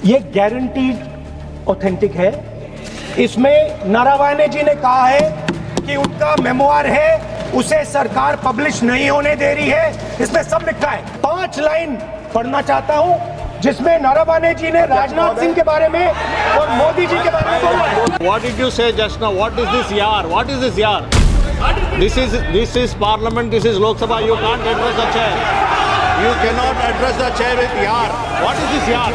ये guaranteed authentic है। इसमें नारावाने जी ने कहा है कि उनका मेमोआर है, उसे सरकार पब्लिश नहीं होने दे रही है। इसमें सब लिखा है। 5 लाइन पढ़ना चाहता हूं जिसमें नारावाने जी ने राजनाथ सिंह के बारे में और मोदी जी के बारे में बोला है। What did you say just now? What is this yaar? What is this yaar? This is parliament. This is Lok Sabha. You can't address the chair. You cannot address the chair with yaar. What is this yaar?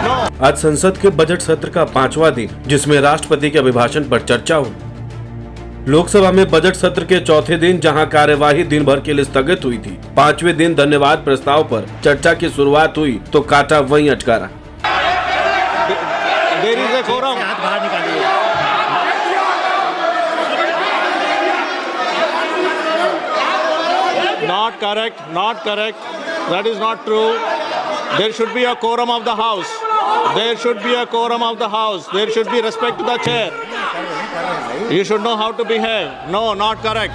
No. आज संसद के budget सत्र का 5वां दिन, जिसमें राष्ट्रपति के अभिभाषण पर चर्चा हुई। लोकसभा में बजट सत्र के चौथे दिन जहां कार्यवाही दिन भर के लिए स्थगित हुई थी, 5वें दिन धन्यवाद प्रस्ताव पर चर्चा की शुरुआत हुई तो काटा वहीं अटका रहा। There is a quorum. Not correct. Not correct. That is not true. There should be a quorum of the house. There should be a quorum of the house. There should be respect to the chair. You should know how to behave. No, not correct.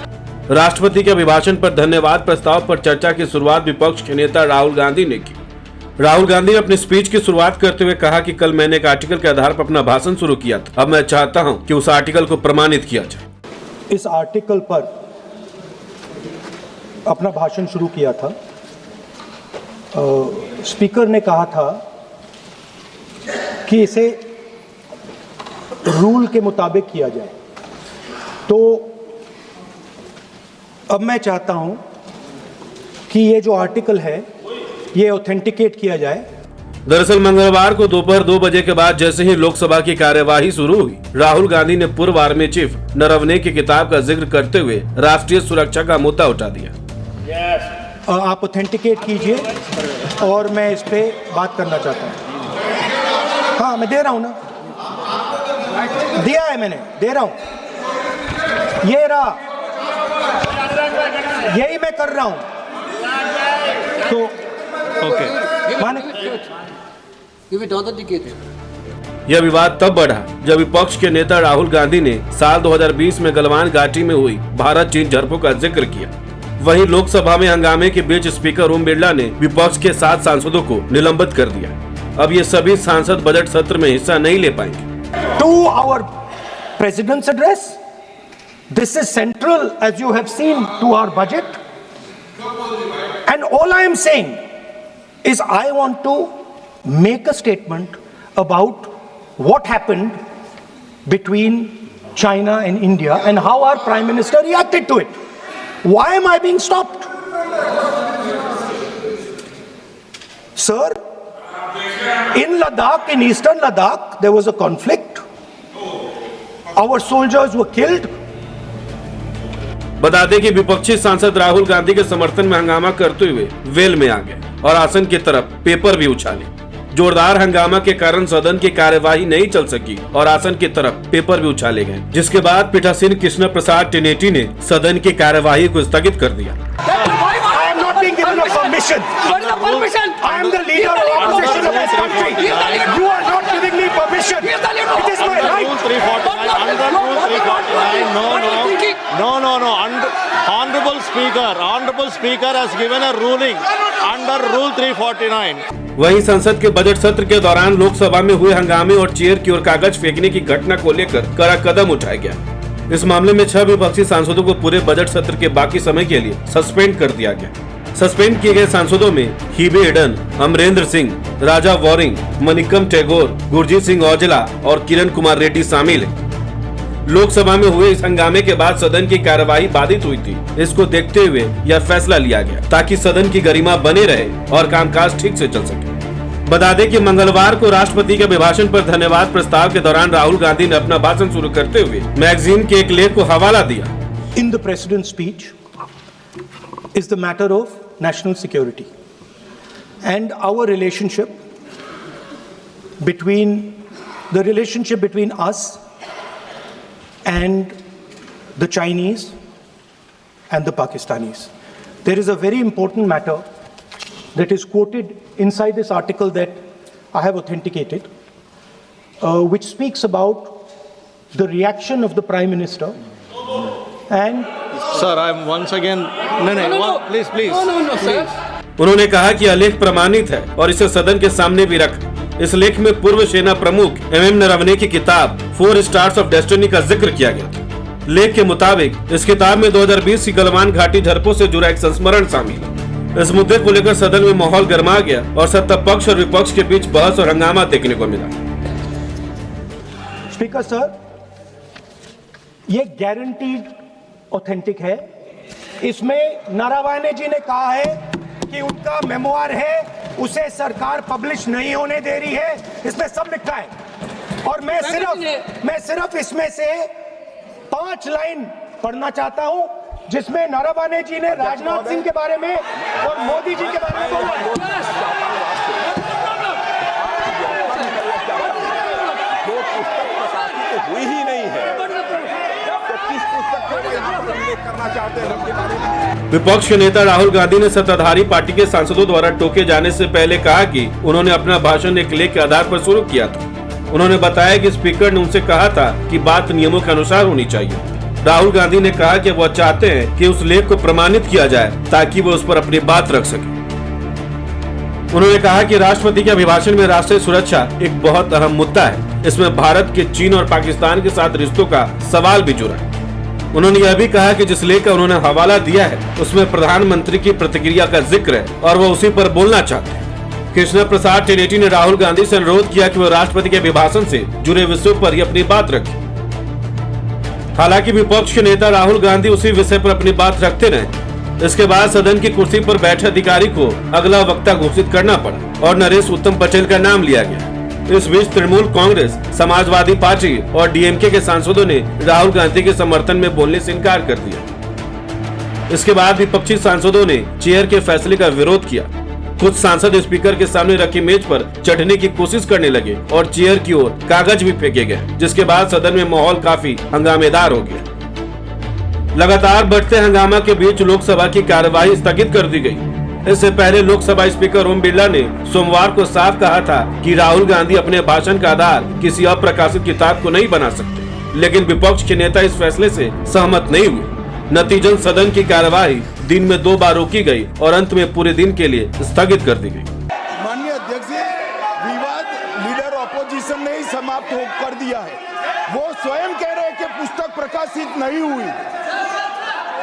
राष्ट्रपति के अभिभाषण पर धन्यवाद प्रस्ताव पर चर्चा की शुरुआत विपक्ष के नेता राहुल गांधी ने की। राहुल गांधी ने अपनी स्पीच की शुरुआत करते हुए कहा कि कल मैंने एक आर्टिकल के आधार पर अपना भाषण शुरू किया था। अब मैं चाहता हूं कि उस आर्टिकल को प्रमाणित किया जाए। इस आर्टिकल पर अपना भाषण शुरू किया था। स्पीकर ने कहा था कि इसे रूल के मुताबिक किया जाए। तो अब मैं चाहता हूं कि ये जो आर्टिकल है ये ऑथेंटिकेट किया जाए। दरअसल मंगलवार को दोपहर 2 बजे के बाद जैसे ही लोकसभा की कार्यवाही शुरू हुई, राहुल गांधी ने पूर्व आर्मी चीफ नरवणे की किताब का जिक्र करते हुए राष्ट्रीय सुरक्षा का मुद्दा उठा दिया। आप ऑथेंटिकेट कीजिए और मैं इस पे बात करना चाहता हूँ। हाँ, मैं दे रहा हूँ ना, दिया है मैंने, दे रहा हूँ। ये रहा, यही मैं कर रहा हूँ। तो माने यह विवाद तब बढ़ा जब विपक्ष के नेता राहुल गांधी ने साल 2020 में गलवान घाटी में हुई भारत चीन झड़पों का जिक्र किया। वहीं लोकसभा में हंगामे के बीच स्पीकर ओम बिरला ने विपक्ष के 7 सांसदों को निलंबित कर दिया। अब ये सभी सांसद बजट सत्र में हिस्सा नहीं ले पाएंगे। To our president's address, this is central as you have seen to our budget, and all I am saying is I want to make a statement about what happened between China and India and how our Prime Minister reacted to it. Why am I being stopped? Sir, in Ladakh, in eastern Ladakh, there was a conflict. Our soldiers were killed. बता दें कि विपक्षी सांसद राहुल गांधी के समर्थन में हंगामा करते हुए वेल में आ गए और आसन की तरफ पेपर भी उछाले। जोरदार हंगामा के कारण सदन की कार्यवाही नहीं चल सकी और आसन की तरफ पेपर भी उछाले गए, जिसके बाद पीठासीन कृष्ण प्रसाद टेनेटी ने सदन की कार्यवाही को स्थगित कर दिया। No. Honorable Speaker has given a ruling under Rule 349. वहीं संसद के बजट सत्र के दौरान लोकसभा में हुए हंगामे और चेयर की ओर कागज फेंकने की घटना को लेकर कड़ा कदम उठाया गया। इस मामले में 6 विपक्षी सांसदों को पूरे बजट सत्र के बाकी समय के लिए सस्पेंड कर दिया गया। सस्पेंड किए गए सांसदों में हिबे एडन, अमरेंद्र सिंह, राजा वॉरिंग, मनिकम टैगोर, गुरजीत सिंह औजला और किरण कुमार रेड्डी शामिल है। लोकसभा में हुए इस हंगामे के बाद सदन की कार्यवाही बाधित हुई थी। इसको देखते हुए यह फैसला लिया गया ताकि सदन की गरिमा बने रहे और कामकाज ठीक से चल सके। बता दें कि मंगलवार को राष्ट्रपति के अभिभाषण पर धन्यवाद प्रस्ताव के दौरान राहुल गांधी ने अपना भाषण शुरू करते हुए मैगजीन के एक लेख को हवाला दिया। In the president speech is the matter of national security and our relationship between us and the Chinese and the Pakistanis. There is a very important matter that is quoted inside this article that I have authenticated, which speaks about the reaction of the Prime Minister and... Sir, I am once again... No, please. No, sir. उन्होंने कहा कि यह लेख प्रमाणित है और इसे सदन के सामने भी रख। इस लेख में पूर्व सेना प्रमुख MM नरवणे की किताब 4 स्टार्स ऑफ डेस्टिनी का जिक्र किया गया था। लेख के मुताबिक इस किताब में 2020 की गलवान घाटी झड़पों से जुड़ा एक संस्मरण शामिल है। इस मुद्दे को लेकर सदन में माहौल गर्मा गया और सत्ता पक्ष और विपक्ष के बीच बहस और हंगामा देखने को मिला। स्पीकर सर, ये गारंटीड ऑथेंटिक है। इसमें नरवणे जी ने कहा है कि उनका मेमोयर है, उसे सरकार पब्लिश नहीं होने दे रही है, इसमें सब लिखा है। और मैं सिर्फ इसमें से 5 लाइन पढ़ना चाहता हूं, जिसमें नरवणे जी ने राजनाथ सिंह के बारे में और मोदी जी के बारे में बोला है। जो पुस्तक प्रकाशित हुई ही नहीं है, तो किस पुस्तक को यहाँ पर उल्लेख करना चाहते हैं उनके बारे में? विपक्ष के नेता राहुल गांधी ने सत्ताधारी पार्टी के सांसदों द्वारा टोके जाने से पहले कहा कि उन्होंने अपना भाषण एक लेख के आधार पर शुरू किया था। उन्होंने बताया कि स्पीकर ने उनसे कहा था कि बात नियमों के अनुसार होनी चाहिए। राहुल गांधी ने कहा कि वह चाहते हैं कि उस लेख को प्रमाणित किया जाए ताकि वो उस पर अपनी बात रख सके। उन्होंने कहा कि राष्ट्रपति के अभिभाषण में राष्ट्रीय सुरक्षा एक बहुत अहम मुद्दा है। इसमें भारत के चीन और पाकिस्तान के साथ रिश्तों का सवाल भी जुड़ा है। उन्होंने यह भी कहा कि जिस लेख का उन्होंने हवाला दिया है उसमें प्रधानमंत्री की प्रतिक्रिया का जिक्र है और वह उसी पर बोलना चाहते हैं। कृष्णा प्रसाद टेनेटी ने राहुल गांधी से अनुरोध किया कि वह राष्ट्रपति के अभिभाषण से जुड़े विषयों पर ही अपनी बात रखें। हालांकि विपक्ष के नेता राहुल गांधी उसी विषय पर अपनी बात रखते रहे। इसके बाद सदन की कुर्सी पर बैठे अधिकारी को अगला वक्ता घोषित करना पड़ा और नरेश उत्तम पटेल का नाम लिया गया। इस बीच तृणमूल कांग्रेस, समाजवादी पार्टी और DMK के सांसदों ने राहुल गांधी के समर्थन में बोलने से इनकार कर दिया। इसके बाद विपक्षी सांसदों ने चेयर के फैसले का विरोध किया। कुछ सांसद स्पीकर के सामने रखी मेज पर चढ़ने की कोशिश करने लगे और चेयर की ओर कागज भी फेंके गए, जिसके बाद सदन में माहौल काफी हंगामेदार हो गया। लगातार बढ़ते हंगामा के बीच लोकसभा की कार्यवाही स्थगित कर दी गई। इससे पहले लोकसभा स्पीकर ओम बिरला ने सोमवार को साफ कहा था कि राहुल गांधी अपने भाषण का आधार किसी अप्रकाशित किताब को नहीं बना सकते, लेकिन विपक्ष के नेता इस फैसले से सहमत नहीं हुए। नतीजन सदन की कार्यवाही दिन में 2 बार रोकी गई और अंत में पूरे दिन के लिए स्थगित कर दी गई। माननीय अध्यक्ष जी, विवाद लीडर ऑपोजिशन ने ही समाप्त कर दिया है। वो स्वयं कह रहे हैं कि पुस्तक प्रकाशित नहीं हुई।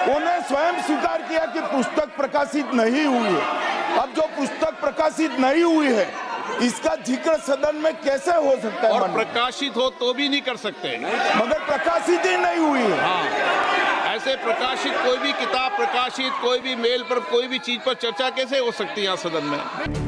उन्हें स्वयं स्वीकार किया कि पुस्तक प्रकाशित नहीं हुई है। अब जो पुस्तक प्रकाशित नहीं हुई है, इसका जिक्र सदन में कैसे हो सकता है? और प्रकाशित हो तो भी नहीं कर सकते, मगर प्रकाशित ही नहीं हुई है। हाँ, ऐसे प्रकाशित कोई भी किताब प्रकाशित, कोई भी मेल पर, कोई भी चीज पर चर्चा कैसे हो सकती है यहाँ सदन में?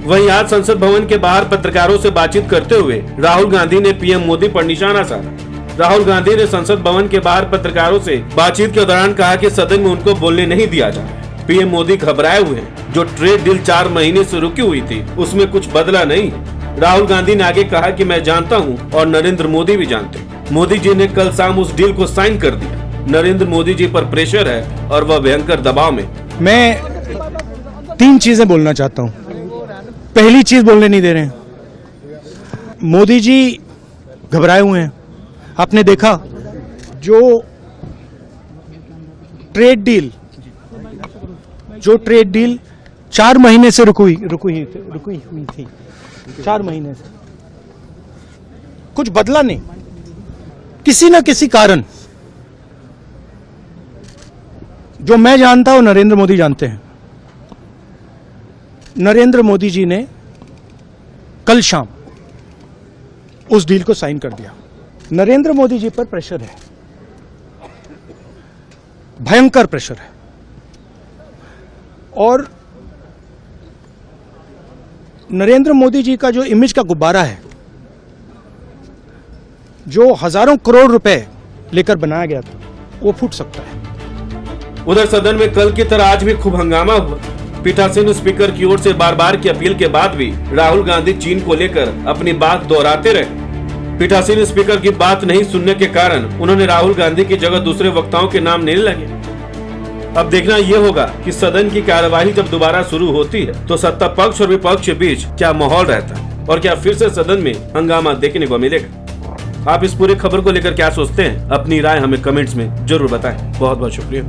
वहीं आज संसद भवन के बाहर पत्रकारों से बातचीत करते हुए राहुल गांधी ने PM मोदी पर निशाना साधा। राहुल गांधी ने संसद भवन के बाहर पत्रकारों से बातचीत के दौरान कहा कि सदन में उनको बोलने नहीं दिया जा रहा। PM मोदी घबराए हुए हैं। जो ट्रेड डील 4 महीने से रुकी हुई थी उसमें कुछ बदला नहीं। राहुल गांधी ने आगे कहा कि मैं जानता हूं और नरेंद्र मोदी भी जानते हैं। मोदी जी ने कल शाम उस डील को साइन कर दिया। नरेंद्र मोदी जी पर प्रेशर है और वह भयंकर दबाव में। मैं 3 चीजें बोलना चाहता हूं। पहली चीज बोलने नहीं दे रहे हैं। मोदी जी घबराए हुए हैं। आपने देखा जो ट्रेड डील 4 महीने से रुकी हुई थी 4 महीने से कुछ बदला नहीं। किसी न किसी कारण, जो मैं जानता हूं नरेंद्र मोदी जानते हैं। नरेंद्र मोदी जी ने कल शाम उस डील को साइन कर दिया। नरेंद्र मोदी जी पर प्रेशर है, भयंकर प्रेशर है। और नरेंद्र मोदी जी का जो इमेज का गुब्बारा है, जो हजारों करोड़ रुपए लेकर बनाया गया था, वो फूट सकता है। उधर सदन में कल की तरह आज भी खूब हंगामा हुआ। पीठासीन स्पीकर की ओर से बार बार की अपील के बाद भी राहुल गांधी चीन को लेकर अपनी बात दोहराते रहे। पीठासीन स्पीकर की बात नहीं सुनने के कारण उन्होंने राहुल गांधी की जगह दूसरे वक्ताओं के नाम लेने लगे। अब देखना यह होगा कि सदन की कार्यवाही जब दोबारा शुरू होती है तो सत्ता पक्ष और विपक्ष के बीच क्या माहौल रहता है और क्या फिर से सदन में हंगामा देखने को मिलेगा। आप इस पूरी खबर को लेकर क्या सोचते हैं? अपनी राय हमें कमेंट्स में जरूर बताएं। बहुत बहुत शुक्रिया।